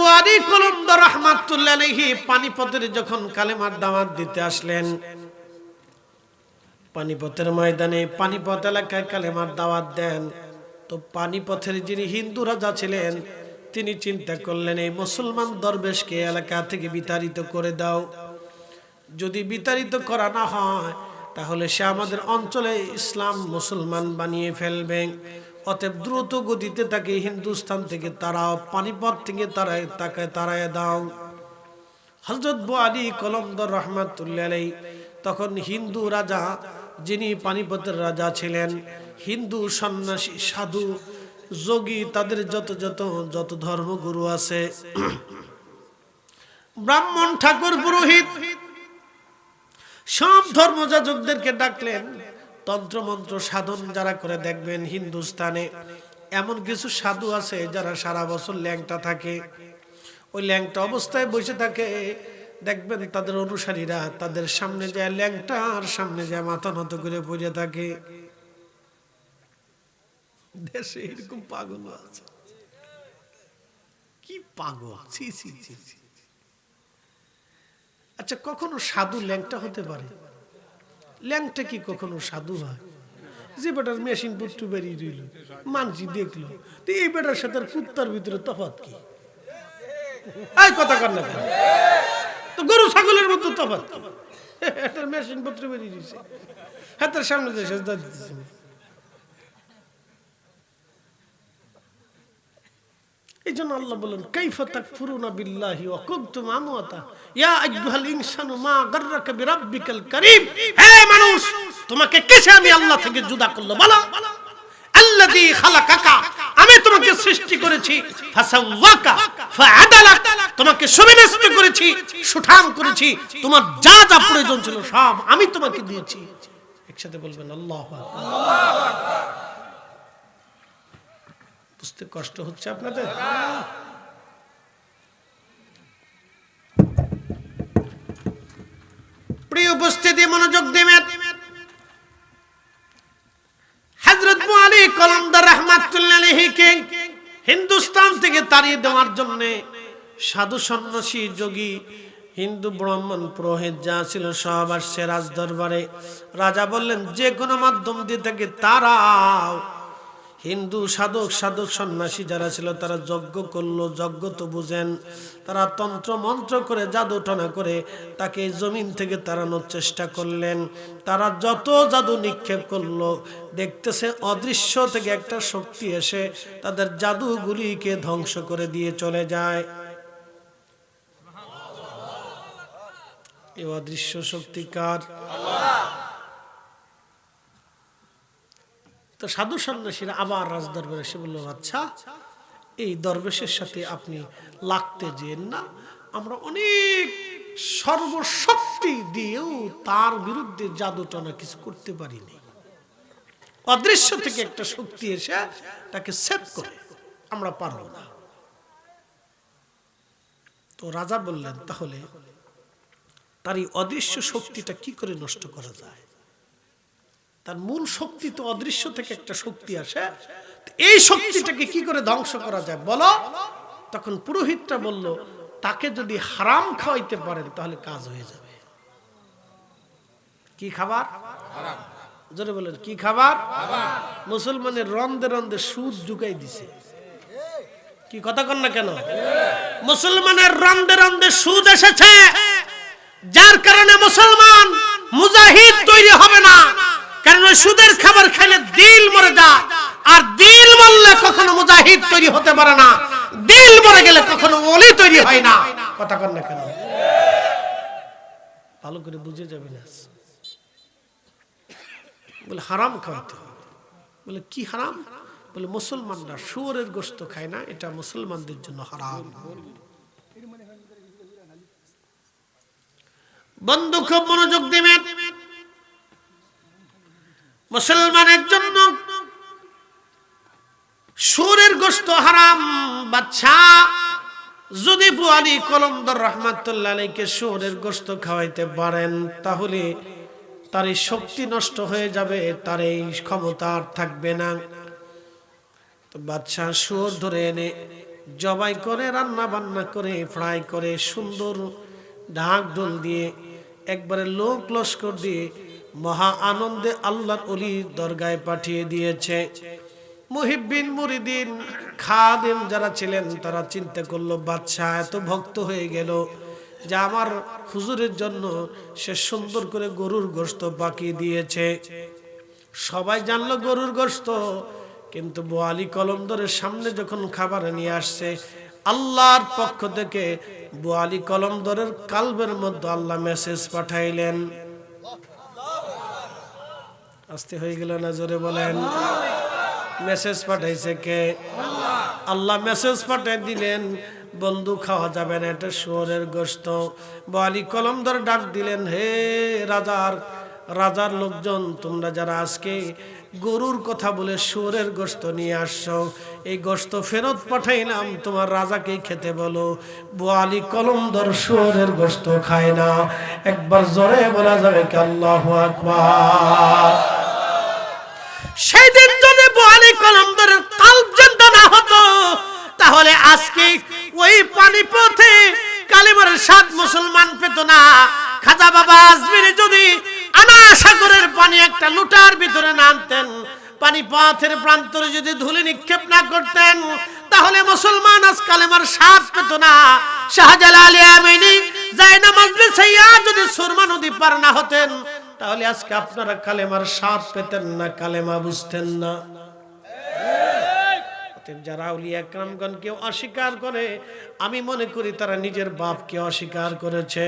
বুখারী কলন্দর রাহমাতুল্লাহ আলাইহি পানিপথের যখন কালেমার দাওয়াত দিতে আসলেন, পানিপথের ময়দানে পানিপথ এলাকায় কালেমার দাওয়াত দেন, তো পানিপথের যিনি হিন্দু রাজা ছিলেন তিনি চিন্তা করলেন এই মুসলমান দরবেশকে এলাকা থেকে বিতাড়িত করে দাও। যদি বিতাড়িত করা না হয় তাহলে সে আমাদের অঞ্চলে ইসলাম মুসলমান বানিয়ে ফেলবে। অতএব দ্রুত গতিতে তাকে হিন্দুস্তান থেকে তাড়াও, পানিপথ থেকে তাকে তাড়ায় দাও। হযরত বুখারী কলন্দর রাহমাতুল্লাহ আলাইহি তখন হিন্দু রাজা, যিনি পানিপথের রাজা ছিলেন, হিন্দু সন্ন্যাসী সাধু যোগী, তাদের যত ধর্মগুরু আছে, ব্রাহ্মণ ঠাকুর পুরোহিত, সব ধর্মযাজকদেরকে ডাকলেন। তন্ত্র মন্ত্র সাধন যারা করে দেখবেন হিন্দুস্তানে এমন কিছু সাধু আছে যারা সারা বছর ল্যাংটা থাকে, ওই ল্যাংটা অবস্থায় বসে থাকে। দেখবেন তাদের অনুসারীরা তাদের সামনে যায় ল্যাংটার সামনে যায় মাথা নত করে পড়ে থাকে। দেশে এরকম পাগল আছে, কি পাগল! ছি ছি ছি ছি। আচ্ছা, কখনো সাধু ল্যাংটা হতে পারে? ল্যাংটা কি কখনো সাধু হয়? যে বেটার মেশিন পত্র বেরিয়ে রইল, মানছি দেখলো, তো এই বেটার সাথে কুত্তার ভিতরে তফাৎ কি? এই কথা কর না কেন? তো গরু ছাগলের মতো তফাৎ কি? এটার মেশিন পত্র বেরিয়ে দিয়েছে, হাতের সামনে দিয়ে সেজদা দিতেছে। এই জন্য আল্লাহ বলেন, কাইফা তাকফুরুনা বিল্লাহি ওয়া কুনতুম আমওয়াতা ইয়া আইয়ুহাল ইনসানু মা গাররাকা বিরাব্বিকাল কারীম। হে মানুষ, তোমাকে কেসে আমি আল্লাহ থেকে জুদা করলো বলো? আল্লাযী খালাকাকা, আমি তোমাকে সৃষ্টি করেছি, ফাসাওয়াকা ফাআদালাক, তোমাকে সুবিন্যস্ত করেছি, সুঠাম করেছি, তোমার যা যা প্রয়োজন ছিল সব আমি তোমাকে দিয়েছি। একসাথে বলবেন আল্লাহু আকবার। বুঝতে কষ্ট হচ্ছে আপনাদের? প্রিয় উপস্থিতি, মনোযোগ দিবেন। হযরত বুখারী কলন্দর রাহমাতুল্লাহ আলাইহিকে হিন্দুস্তান থেকে তাড়িয়ে দেওয়ার জন্য সাধু সন্ন্যাসী যোগী হিন্দু ব্রাহ্মণ পুরোহিত যা ছিল সব আসছে রাজ দরবারে। রাজা বললেন, যে কোনো মাধ্যম দিয়ে তাকে তাড়াও। হিন্দু সাধক সন্ন্যাসী যারা ছিল তারা যজ্ঞ করলো, যজ্ঞ তো বুঝেন, তারা তন্ত্র মন্ত্র করে জাদু টনা করে তাকে জমিন থেকে তাড়ানোর চেষ্টা করলেন। তারা যত জাদু নিক্ষেপ করলো, দেখতেছে অদৃশ্য থেকে একটা শক্তি এসে তাদের জাদুগুলিকে ধ্বংস করে দিয়ে চলে যায়। এই অদৃশ্য শক্তি কার? তো সাধু সন্ন্যাসীরা আবার রাজদরবারে এসে বলল, আচ্ছা, এই দরবেশের সাথে আপনি লাগতে যেন না, আমরা অনেক সর্বশক্তি দিয়েও তার বিরুদ্ধে জাদুটনা কিছু করতে পারিনি। অদৃশ্য থেকে একটা শক্তি এসে তাকে সেভ করে, আমরা পারবো না। তো রাজা বললেন, তাহলে তার এই অদৃশ্য শক্তিটা কি করে নষ্ট করা যায়? তার মূল শক্তি তো অদৃশ্য থেকে একটা শক্তি আসে, এই শক্তিটাকে কি করে ধ্বংস করা যায় বলো? তখন পুরোহিতটা বলল, তাকে যদি হারাম খাওয়াইতে পারেন তাহলে কাজ হয়ে যাবে। কি খাবার? হারাম। জোরে বলেন, কি খাবার? হারাম। মুসলমানের রন্দে রন্দে সুদ ঢুকাই দিছে। কি কথা কন না কেন? মুসলমানের রন্দে রন্দে সুদ এসেছে, যার কারণে মুসলমান মুজাহিদ তৈরি হবে না। কারণ সুদের খাবার খেলে দিল মরে যায়, আর দিল মরলে কখনো মুজাহিদ তৈরি হতে পারে না, দিল মরে গেলে কখনো ওলি তৈরি হয় না। কথা কন না কেন? ভালো করে বুঝে যাবে না। বলে হারাম খাওয়াইতে হবে। বলে কি হারাম? বলে মুসলমানরা শুয়োরের গোশত খায় না, এটা মুসলমানদের জন্য হারাম। বন্ধু খুব মনোযোগ দিবেন। মুসলমানের জন্য শুয়োরের গোশত হারাম। বাদশা যদি বুখারী কলন্দর রাহমাতুল্লাহ আলাইহিকে শুয়োরের গোশত খাওয়াইতে পারেন তাহলে তার এই শক্তি নষ্ট হয়ে যাবে, তার এই ক্ষমতা আর থাকবে না। তো বাদশা শুয়োর ধরে এনে জবাই করে, রান্না বান্না করে, ফ্রাই করে, সুন্দর ঢাক ঢোল দিয়ে একবারে লোক লস্কর দিয়ে মহা আনন্দে আল্লাহর ওলির দরগায় পাঠিয়ে দিয়েছে। মুহিব্বিন, মুরিদিন, খাদেম যারা ছিলেন তারা চিন্তা করলো বাদশাহ এত ভক্ত হয়ে গেল যে আমার হুজুরের জন্য সে সুন্দর করে গরুর গোশত পাকিয়ে দিয়েছে। সবাই জানলো গরুর গোশত, কিন্তু বোয়ালি কলমদরের সামনে যখন খাবার নিয়ে আসছে, আল্লাহর পক্ষ থেকে বোয়ালি কলমদরের কালবের মধ্যে আল্লাহ মেসেজ পাঠাইলেন। আস্তে হয়ে গেল না, জোরে বলেন। মেসেজ পাঠাইছে কে? আল্লাহ মেসেজ পাঠাই দিলেন, বন্ধু খাওয়া যাবে না, এটা শুয়োরের গোশত। বোয়ালি কলমদর ডাক দিলেন, হে রাজার লোকজন, তোমরা যারা আজকে গরুর কথা বলে শুয়োরের গোশত নিয়ে আসছো, এই গোশত ফেরত পাঠাইলাম, তোমার রাজাকেই খেতে বলো। বোয়ালি কলমদর শুয়োরের গোশত খায় না। একবার জোরে বলা যাবে কি আল্লাহু আকবার? সেই দিন যদি বোয়ালি কলমদরের কালব জানতা না হতো, তাহলে আজকে ওই পানিপথে কালেমার স্বাদ মুসলমান পেত না। খাজা বাবা আজমিরে যদি আনা সাগরের পানি একটা লুটার ভিতরে নামতেন, পানিপথের প্রান্তরে যদি ধুলি নিক্ষেপ না করতেন, তাহলে মুসলমান আজ কালেমার স্বাদ পেত না। শাহজালাল ইয়ামানি জায়নামাজ বিছাইয়া যদি সুরমা নদী পার না হতেন, তাহলে আজকে আপনারা কালেমার স্বাদ পেতেন না, কালেমা বুঝতেন না। যারা আউলিয়া একরামগণকে অস্বীকার করে, আমি মনে করি তারা নিজের বাপকে অস্বীকার করেছে।